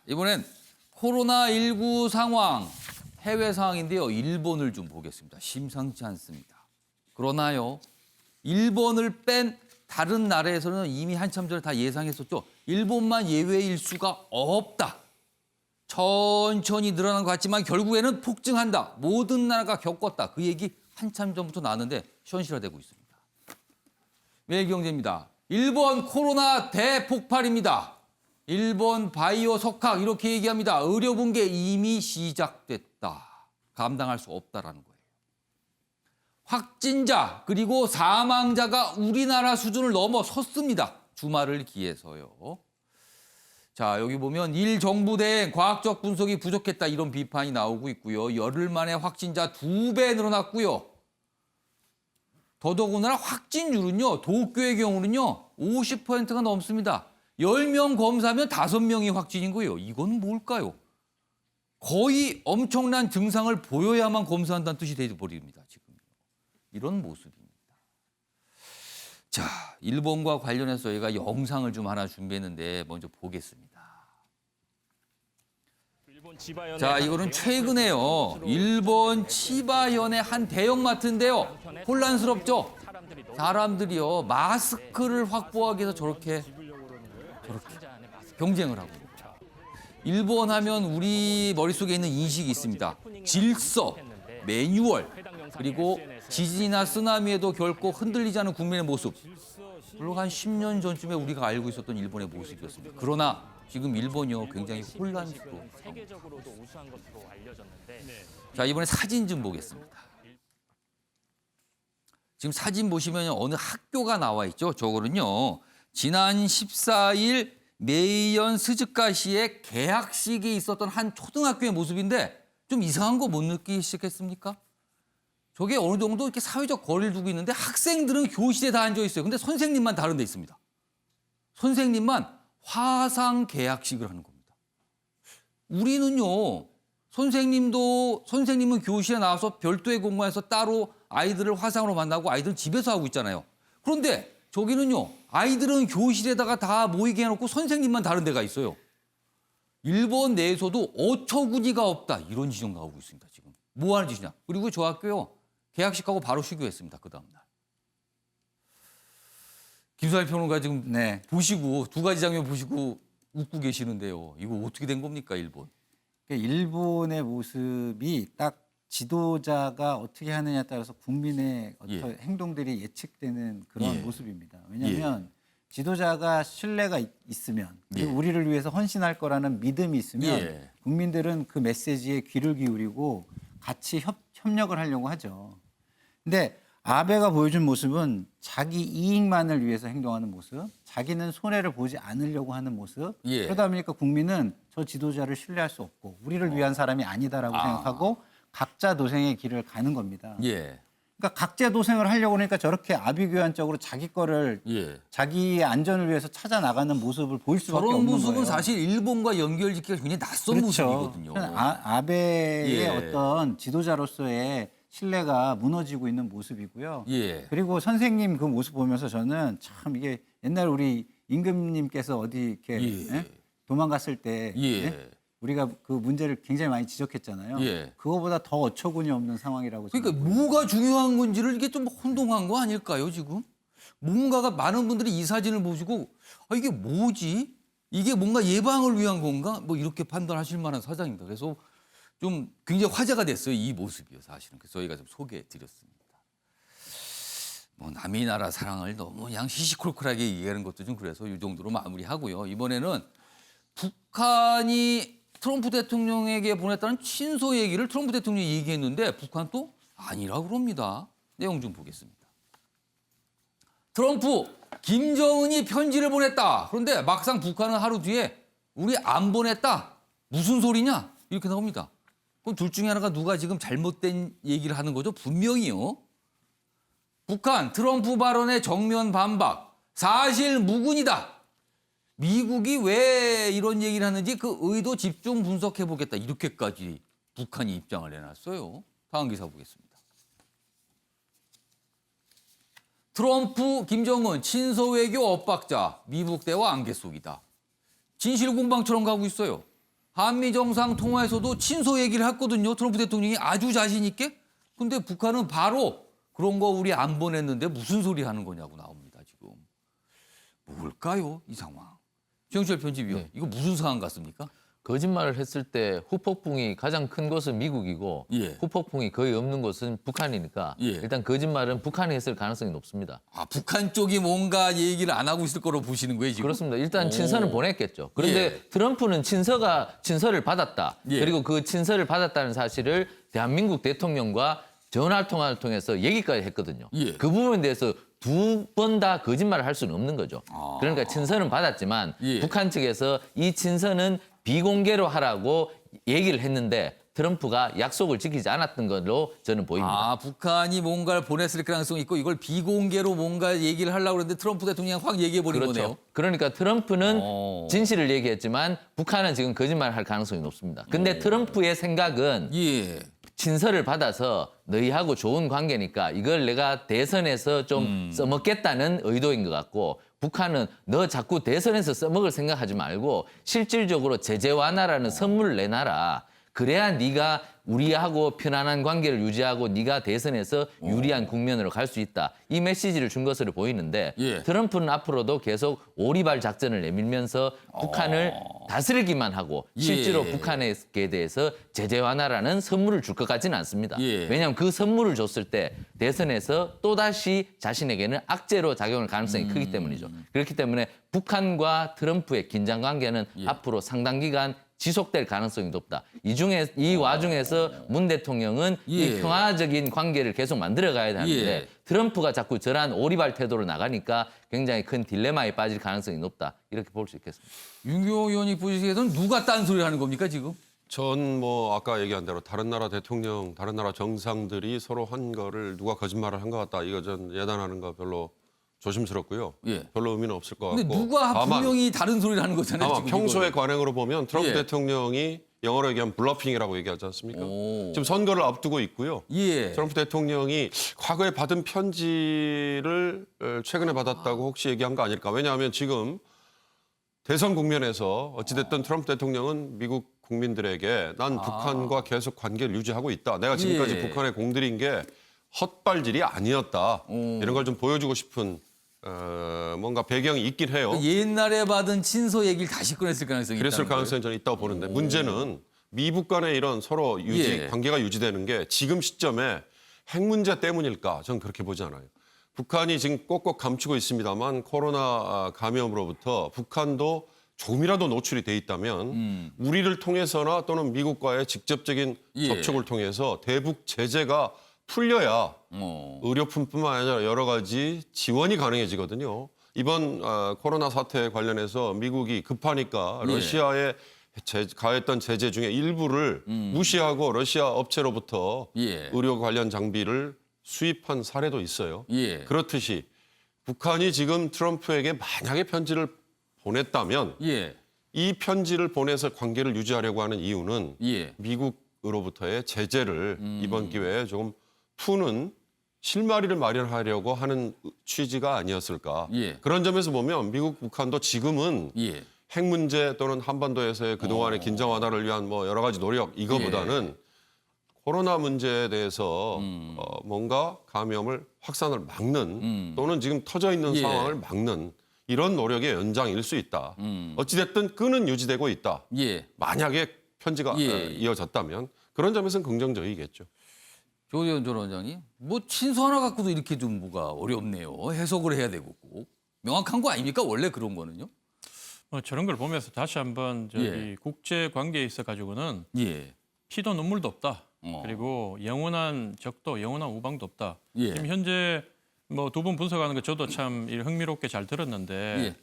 이번엔 코로나19 상황, 해외 상황인데요. 일본을 좀 보겠습니다. 심상치 않습니다. 그러나요, 일본을 뺀 다른 나라에서는 이미 한참 전에 다 예상했었죠. 일본만 예외일 수가 없다. 천천히 늘어난 것 같지만 결국에는 폭증한다. 모든 나라가 겪었다. 그 얘기 한참 전부터 나왔는데 현실화되고 있습니다. 매일경제입니다. 일본 코로나 대폭발입니다. 일본 바이오 석학 이렇게 얘기합니다. 의료 붕괴 이미 시작됐다. 감당할 수 없다라는 거예요. 확진자 그리고 사망자가 우리나라 수준을 넘어섰습니다. 주말을 기해서요. 자, 여기 보면 일 정부 대행 과학적 분석이 부족했다 이런 비판이 나오고 있고요. 열흘 만에 확진자 2배 늘어났고요. 더더군다나 확진율은요. 도쿄의 경우는요. 50%가 넘습니다. 10명 검사하면 5명이 확진인 거예요. 이건 뭘까요? 거의 엄청난 증상을 보여야만 검사한다는 뜻이 되어버립니다. 지금 이런 모습입니다. 자, 일본과 관련해서 저희가 영상을 좀 하나 준비했는데 먼저 보겠습니다. 자, 이거는 최근에요. 일본 치바현의 한 대형마트인데요. 혼란스럽죠? 사람들이요. 마스크를 확보하기 위해서 저렇게 경쟁을 하고 있습니다. 일본 하면 우리 머릿속에 있는 인식이 있습니다. 질서, 매뉴얼, 그리고 지진이나 쓰나미에도 결코 흔들리지 않은 국민의 모습. 물론 한 10년 전쯤에 우리가 알고 있었던 일본의 모습이었습니다. 그러나 지금 일본이요 굉장히 혼란스러워. 자, 이번에 사진 좀 보겠습니다. 지금 사진 보시면 어느 학교가 나와 있죠. 저거는요. 지난 14일 메이현 스즈카시의 개학식이 있었던 한 초등학교의 모습인데 좀 이상한 거 못 느끼시겠습니까? 저게 어느 정도 이렇게 사회적 거리를 두고 있는데 학생들은 교실에 다 앉아 있어요. 근데 선생님만 다른 데 있습니다. 선생님만 화상 개학식을 하는 겁니다. 우리는요. 선생님은 교실에 나와서 별도의 공간에서 따로 아이들을 화상으로 만나고 아이들은 집에서 하고 있잖아요. 그런데 저기는요. 아이들은 교실에다가 다 모이게 해놓고 선생님만 다른 데가 있어요. 일본 내에서도 어처구니가 없다. 이런 지적 나오고 있습니다. 지금. 뭐 하는 짓이냐. 그리고 저 학교요. 개학식하고 바로 휴교했습니다. 그 다음날. 김수환 평론가 지금 보시고 두 가지 장면 보시고 웃고 계시는데요. 이거 어떻게 된 겁니까, 일본? 일본의 모습이 딱 지도자가 어떻게 하느냐에 따라서 국민의 어떤 행동들이 예측되는 그런 모습입니다. 왜냐하면 지도자가 신뢰가 있으면 그리고 우리를 위해서 헌신할 거라는 믿음이 있으면 국민들은 그 메시지에 귀를 기울이고 같이 협력을 하려고 하죠. 근데 아베가 보여준 모습은 자기 이익만을 위해서 행동하는 모습, 자기는 손해를 보지 않으려고 하는 모습. 그러다 보니까 국민은 저 지도자를 신뢰할 수 없고 우리를 위한 사람이 아니다라고 생각하고 각자 도생의 길을 가는 겁니다. 그러니까 각자 도생을 하려고 하니까 저렇게 아비규환적으로 자기 거를 자기의 안전을 위해서 찾아 나가는 모습을 보일 수밖에 저런 없는 모습은 거예요. 사실 일본과 연결짓기가 굉장히 낯선 모습이거든요. 아베의 어떤 지도자로서의 신뢰가 무너지고 있는 모습이고요. 그리고 선생님 그 모습 보면서 저는 참 이게 옛날 우리 임금님께서 어디 이렇게 도망갔을 때 우리가 그 문제를 굉장히 많이 지적했잖아요. 그거보다 더 어처구니 없는 상황이라고. 그러니까 뭐가 중요한 건지를 이게 좀 혼동한 거 아닐까요, 지금? 뭔가가 많은 분들이 이 사진을 보시고 이게 뭐지? 이게 뭔가 예방을 위한 건가? 뭐 이렇게 판단하실 만한 사장입니다. 그래서 좀 굉장히 화제가 됐어요, 이 모습이요, 사실은. 그래서 저희가 좀 소개해 드렸습니다. 뭐 남의 나라 사랑을 너무 그냥 시시콜콜하게 얘기하는 것도 좀 그래서 이 정도로 마무리하고요. 이번에는 북한이 트럼프 대통령에게 보냈다는 친서 얘기를 트럼프 대통령이 얘기했는데 북한 또 아니라고 그럽니다. 내용 좀 보겠습니다. 트럼프, 김정은이 편지를 보냈다. 그런데 막상 북한은 하루 뒤에 우리 안 보냈다. 무슨 소리냐? 이렇게 나옵니다. 그럼 둘 중에 하나가 누가 지금 잘못된 얘기를 하는 거죠? 분명히요. 북한, 트럼프 발언에 정면 반박. 사실 무근이다. 미국이 왜 이런 얘기를 하는지 그 의도 집중 분석해 보겠다. 이렇게까지 북한이 입장을 내놨어요. 다음 기사 보겠습니다. 트럼프, 김정은, 친서외교 엇박자, 미국 대화 안개 속이다. 진실공방처럼 가고 있어요. 한미 정상통화에서도 친서 얘기를 했거든요. 트럼프 대통령이 아주 자신 있게. 근데 북한은 바로 그런 거 우리 안 보냈는데 무슨 소리 하는 거냐고 나옵니다, 지금. 뭘까요, 이 상황? 정철 편집위원, 네. 이거 무슨 상황 같습니까? 거짓말을 했을 때 후폭풍이 가장 큰 것은 미국이고 예. 후폭풍이 거의 없는 것은 북한이니까 예. 일단 거짓말은 북한이 했을 가능성이 높습니다. 아, 북한 쪽이 뭔가 얘기를 안 하고 있을 거로 보시는 거예요, 지금? 그렇습니다. 일단 오. 친서는 보냈겠죠. 그런데 예. 트럼프는 친서를 받았다. 예. 그리고 그 친서를 받았다는 사실을 대한민국 대통령과 전화 통화를 통해서 얘기까지 했거든요. 예. 그 부분에 대해서 두 번 다 거짓말을 할 수는 없는 거죠. 아. 그러니까 친서는 받았지만 예. 북한 측에서 이 친서는 비공개로 하라고 얘기를 했는데 트럼프가 약속을 지키지 않았던 걸로 저는 보입니다. 아, 북한이 뭔가를 보냈을 가능성이 있고 이걸 비공개로 뭔가 얘기를 하려고 그랬는데 트럼프 대통령이 확 얘기해버린 그렇죠. 거네요. 그러니까 트럼프는 어. 진실을 얘기했지만 북한은 지금 거짓말을 할 가능성이 높습니다. 근데 트럼프의 생각은 예. 친서를 받아서 너희하고 좋은 관계니까 이걸 내가 대선에서 좀 써먹겠다는 의도인 것 같고 북한은 너 자꾸 대선에서 써먹을 생각하지 말고 실질적으로 제재 완화라는 선물을 내놔라. 그래야 네가 우리하고 편안한 관계를 유지하고 네가 대선에서 유리한 국면으로 갈 수 있다. 이 메시지를 준 것으로 보이는데 예. 트럼프는 앞으로도 계속 오리발 작전을 내밀면서 북한을 다스리기만 하고 실제로 예. 북한에 대해서 제재 완화라는 선물을 줄 것 같지는 않습니다. 예. 왜냐하면 그 선물을 줬을 때 대선에서 또다시 자신에게는 악재로 작용할 가능성이 크기 때문이죠. 그렇기 때문에 북한과 트럼프의 긴장 관계는 앞으로 상당 기간 지속될 가능성이 높다. 이 와중에서 문 대통령은 예. 이 평화적인 관계를 계속 만들어 가야 되는데 예. 트럼프가 자꾸 저러한 오리발 태도로 나가니까 굉장히 큰 딜레마에 빠질 가능성이 높다. 이렇게 볼 수 있겠습니다. 윤경호 의원이 보시기에는 누가 딴소리를 하는 겁니까, 지금? 전 뭐 아까 얘기한 대로 다른 나라 대통령, 다른 나라 정상들이 서로 한 거를 누가 거짓말을 한 것 같다. 이거 전 예단하는 거 별로 조심스럽고요. 예. 별로 의미는 없을 것 근데 같고. 누가 다만, 분명히 다른 소리를 하는 거잖아요, 다만 지금. 평소의 이거를. 관행으로 보면 트럼프 예. 대통령이 영어로 얘기하면 블러핑이라고 얘기하지 않습니까? 오. 지금 선거를 앞두고 있고요. 예. 트럼프 대통령이 과거에 받은 편지를 최근에 받았다고 혹시 얘기한 거 아닐까? 왜냐하면 지금 대선 국면에서 어찌됐든 트럼프 대통령은 미국 국민들에게 난 북한과 계속 관계를 유지하고 있다. 내가 지금까지 예. 북한에 공들인 게 헛발질이 아니었다. 이런 걸 좀 보여주고 싶은 뭔가 배경이 있긴 해요. 옛날에 받은 친서 얘기를 다시 꺼냈을 가능성이 그랬을 있다는 가능성이 저는 있다고 보는데 문제는 미국 간의 이런 서로 예. 관계가 유지되는 게 지금 시점에 핵 문제 때문일까? 저는 그렇게 보지 않아요. 북한이 지금 꼭꼭 감추고 있습니다만 코로나 감염으로부터 북한도 조금이라도 노출이 돼 있다면 우리를 통해서나 또는 미국과의 직접적인 예. 접촉을 통해서 대북 제재가 풀려야 어. 의료품뿐만 아니라 여러 가지 지원이 가능해지거든요. 이번 코로나 사태 관련해서 미국이 급하니까 예. 러시아에 가했던 제재 중에 일부를 무시하고 러시아 업체로부터 예. 의료 관련 장비를 수입한 사례도 있어요. 예. 그렇듯이 북한이 지금 트럼프에게 만약에 편지를 보냈다면 예. 이 편지를 보내서 관계를 유지하려고 하는 이유는 예. 미국으로부터의 제재를 이번 기회에 조금 푸는 실마리를 마련하려고 하는 취지가 아니었을까. 예. 그런 점에서 보면 미국, 북한도 지금은 예. 핵 문제 또는 한반도에서의 그동안의 긴장 완화를 위한 뭐 여러 가지 노력 이거보다는 코로나 문제에 대해서 뭔가 감염을 확산을 막는 또는 지금 터져 있는 예. 상황을 막는 이런 노력의 연장일 수 있다. 어찌됐든 끈은 유지되고 있다. 예. 만약에 편지가 예. 이어졌다면 그런 점에서는 긍정적이겠죠. 조대현 전 원장이 뭐 친서 하나 갖고도 이렇게 좀 뭐가 어렵네요. 해석을 해야 되고 꼭. 명확한 거 아닙니까? 원래 그런 거는요. 저런 걸 보면서 다시 한번 저기 예. 국제 관계에 있어 가지고는 예. 피도 눈물도 없다. 어. 그리고 영원한 적도 영원한 우방도 없다. 예. 지금 현재 뭐 두 분 분석하는 거 저도 참 흥미롭게 잘 들었는데 예.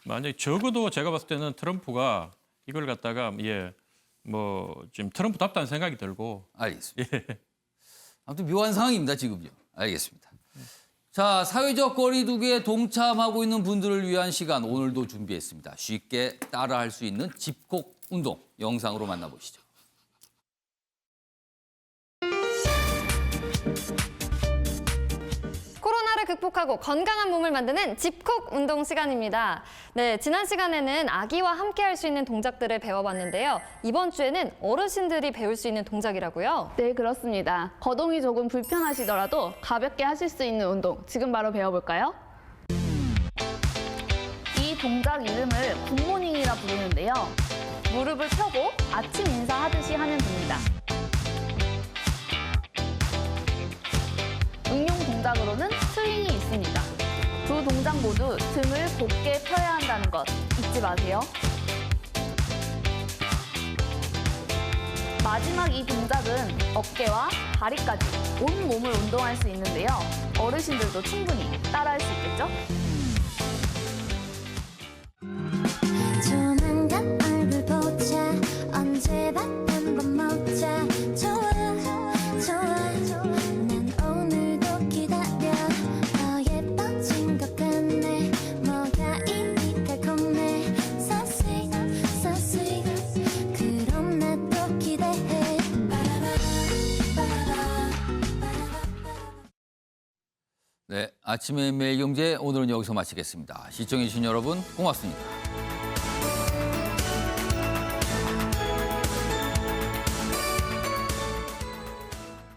만약에 적어도 제가 봤을 때는 트럼프가 이걸 갖다가 뭐 지금 트럼프답다는 생각이 들고 알겠습니다. 아무튼 묘한 상황입니다, 지금요. 알겠습니다. 자, 사회적 거리두기에 동참하고 있는 분들을 위한 시간 오늘도 준비했습니다. 쉽게 따라할 수 있는 집콕 운동 영상으로 만나보시죠. 코로나를 극복하고 건강한 몸을 만드는 집콕 운동 시간입니다. 네, 지난 시간에는 아기와 함께 할 수 있는 동작들을 배워봤는데요. 이번 주에는 어르신들이 배울 수 있는 동작이라고요. 네, 그렇습니다. 거동이 조금 불편하시더라도 가볍게 하실 수 있는 운동 지금 바로 배워볼까요? 이 동작 이름을 굿모닝이라 부르는데요. 무릎을 펴고 아침 인사하듯이 하면 됩니다. 응용 동작으로는 스윙이 있습니다. 두 동작 모두 등을 곧게 펴야 한다는 것 잊지 마세요. 마지막 이 동작은 어깨와 다리까지 온 몸을 운동할 수 있는데요. 어르신들도 충분히 따라할 수 있겠죠? 조만간 얼굴 보자 언제 밥 한 번 먹자 좋아 좋아 난 오늘도 기다려 더 예뻐진 것 같네 뭐가 이리 달콤해 So sweet so sweet 그럼 나도 기대해 네, 아침의 매일 경제 오늘은 여기서 마치겠습니다. 시청해주신 여러분 고맙습니다.